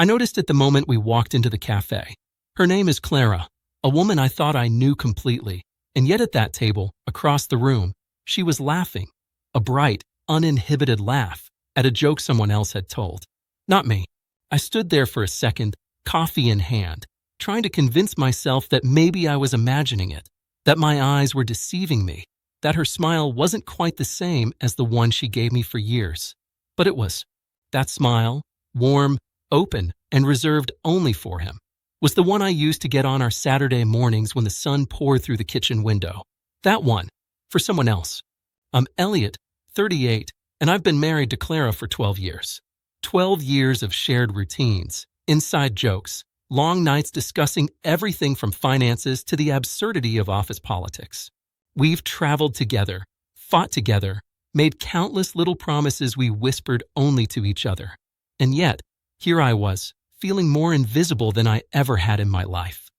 I noticed it the moment we walked into the cafe. Her name is Clara, a woman I thought I knew completely, and yet at that table, across the room, she was laughing, a bright, uninhibited laugh at a joke someone else had told. Not me. I stood there for a second, coffee in hand, trying to convince myself that maybe I was imagining it, that my eyes were deceiving me, that her smile wasn't quite the same as the one she gave me for years. But it was. That smile, warm, open, and reserved only for him, was the one I used to get on our Saturday mornings when the sun poured through the kitchen window. That one, for someone else. I'm Elliot, 38, and I've been married to Clara for 12 years. 12 years of shared routines, inside jokes, long nights discussing everything from finances to the absurdity of office politics. We've traveled together, fought together, made countless little promises we whispered only to each other. And yet, here I was, feeling more invisible than I ever had in my life.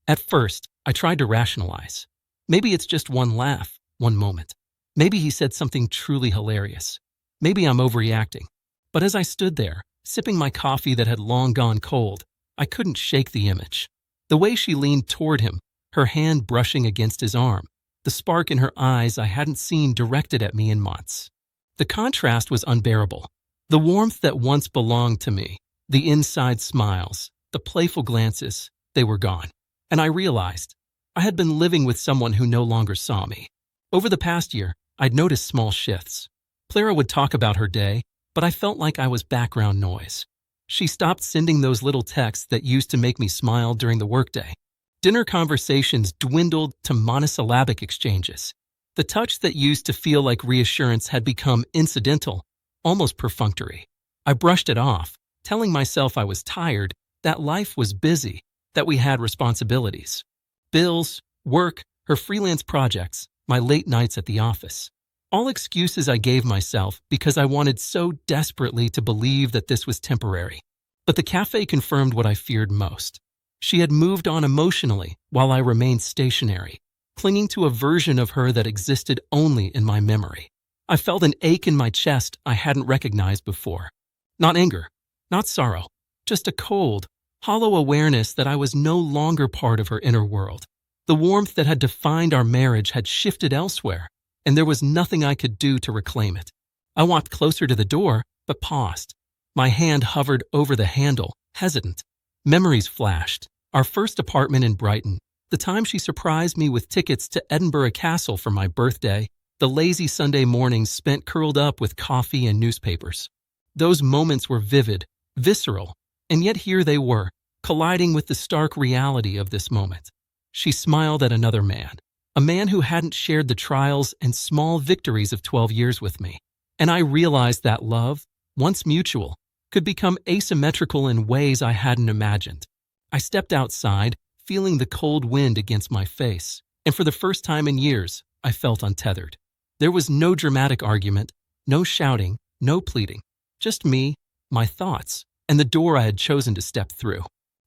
At first, I tried to rationalize. Maybe it's just one laugh, one moment. Maybe he said something truly hilarious. Maybe I'm overreacting. But as I stood there, sipping my coffee that had long gone cold, I couldn't shake the image. The way she leaned toward him, her hand brushing against his arm, the spark in her eyes I hadn't seen directed at me in months. The contrast was unbearable. The warmth that once belonged to me, the inside smiles, the playful glances, they were gone. And I realized I had been living with someone who no longer saw me. Over the past year, I'd noticed small shifts. Clara would talk about her day, but I felt like I was background noise. She stopped sending those little texts that used to make me smile during the workday. Dinner conversations dwindled to monosyllabic exchanges. The touch that used to feel like reassurance had become incidental, almost perfunctory. I brushed it off, telling myself I was tired, that life was busy, that we had responsibilities. Bills, work, her freelance projects, my late nights at the office. All excuses I gave myself because I wanted so desperately to believe that this was temporary. But the cafe confirmed what I feared most. She had moved on emotionally while I remained stationary, clinging to a version of her that existed only in my memory. I felt an ache in my chest I hadn't recognized before. Not anger, not sorrow, just a cold, hollow awareness that I was no longer part of her inner world. The warmth that had defined our marriage had shifted elsewhere, and there was nothing I could do to reclaim it. I walked closer to the door, but paused. My hand hovered over the handle, hesitant. Memories flashed. Our first apartment in Brighton, the time she surprised me with tickets to Edinburgh Castle for my birthday, the lazy Sunday mornings spent curled up with coffee and newspapers. Those moments were vivid, visceral, and yet here they were, colliding with the stark reality of this moment. She smiled at another man, a man who hadn't shared the trials and small victories of 12 years with me. And I realized that love, once mutual, could become asymmetrical in ways I hadn't imagined. I stepped outside, feeling the cold wind against my face, and for the first time in years, I felt untethered. There was no dramatic argument, no shouting, no pleading, just me, my thoughts, and the door I had chosen to step through.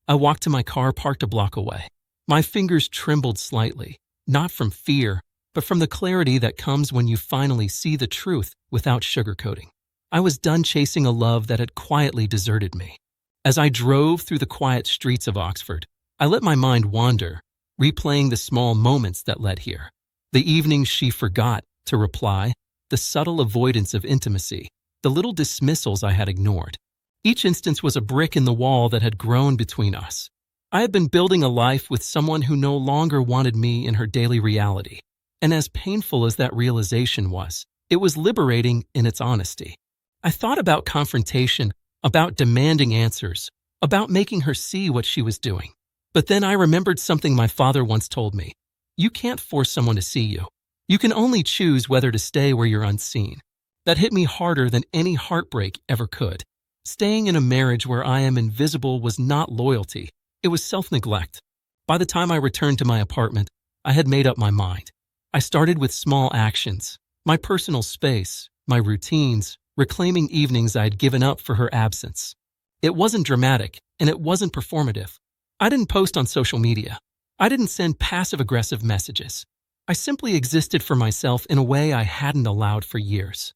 I walked to my car parked a block away. My fingers trembled slightly, not from fear, but from the clarity that comes when you finally see the truth without sugarcoating. I was done chasing a love that had quietly deserted me. As I drove through the quiet streets of Oxford, I let my mind wander, replaying the small moments that led here. The evenings she forgot to reply, the subtle avoidance of intimacy, the little dismissals I had ignored. Each instance was a brick in the wall that had grown between us. I had been building a life with someone who no longer wanted me in her daily reality. And as painful as that realization was, it was liberating in its honesty. I thought about confrontation, about demanding answers, about making her see what she was doing. But then I remembered something my father once told me. You can't force someone to see you. You can only choose whether to stay where you're unseen. That hit me harder than any heartbreak ever could. Staying in a marriage where I am invisible was not loyalty. It was self-neglect. By the time I returned to my apartment, I had made up my mind. I started with small actions, my personal space, my routines, reclaiming evenings I had given up for her absence. It wasn't dramatic, and it wasn't performative. I didn't post on social media. I didn't send passive-aggressive messages. I simply existed for myself in a way I hadn't allowed for years.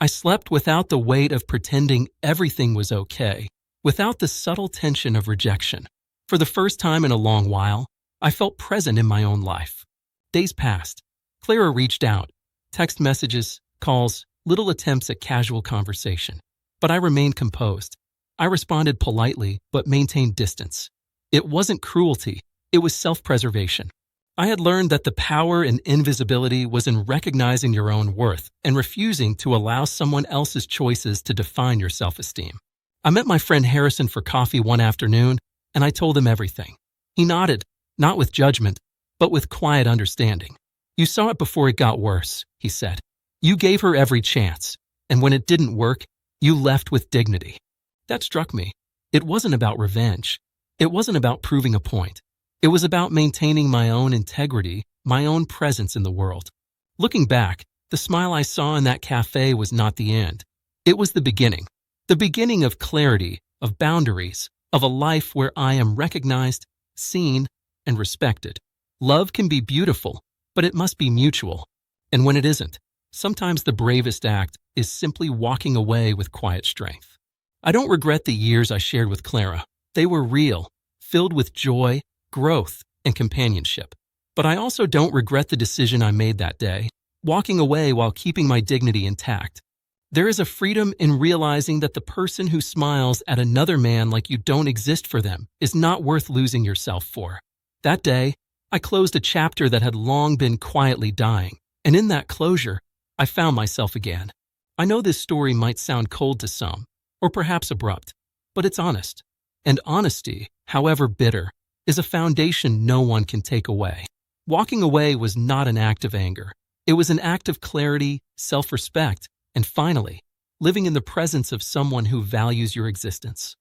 I slept without the weight of pretending everything was okay, without the subtle tension of rejection. For the first time in a long while, I felt present in my own life. Days passed. Clara reached out. Text messages, calls, little attempts at casual conversation. But I remained composed. I responded politely, but maintained distance. It wasn't cruelty. It was self-preservation. I had learned that the power in invisibility was in recognizing your own worth and refusing to allow someone else's choices to define your self-esteem. I met my friend Harrison for coffee one afternoon, and I told him everything. He nodded, not with judgment, but with quiet understanding. "You saw it before it got worse," he said. "You gave her every chance, and when it didn't work, you left with dignity." That struck me. It wasn't about revenge. It wasn't about proving a point. It was about maintaining my own integrity, my own presence in the world. Looking back, the smile I saw in that cafe was not the end. It was the beginning. The beginning of clarity, of boundaries, of a life where I am recognized, seen, and respected. Love can be beautiful, but it must be mutual. And when it isn't, sometimes the bravest act is simply walking away with quiet strength. I don't regret the years I shared with Clara. They were real, filled with joy, growth, and companionship. But I also don't regret the decision I made that day, walking away while keeping my dignity intact. There is a freedom in realizing that the person who smiles at another man like you don't exist for them is not worth losing yourself for. That day, I closed a chapter that had long been quietly dying, and in that closure, I found myself again. I know this story might sound cold to some, or perhaps abrupt, but it's honest. And honesty, however bitter, is a foundation no one can take away. Walking away was not an act of anger. It was an act of clarity, self-respect, and finally, living in the presence of someone who values your existence.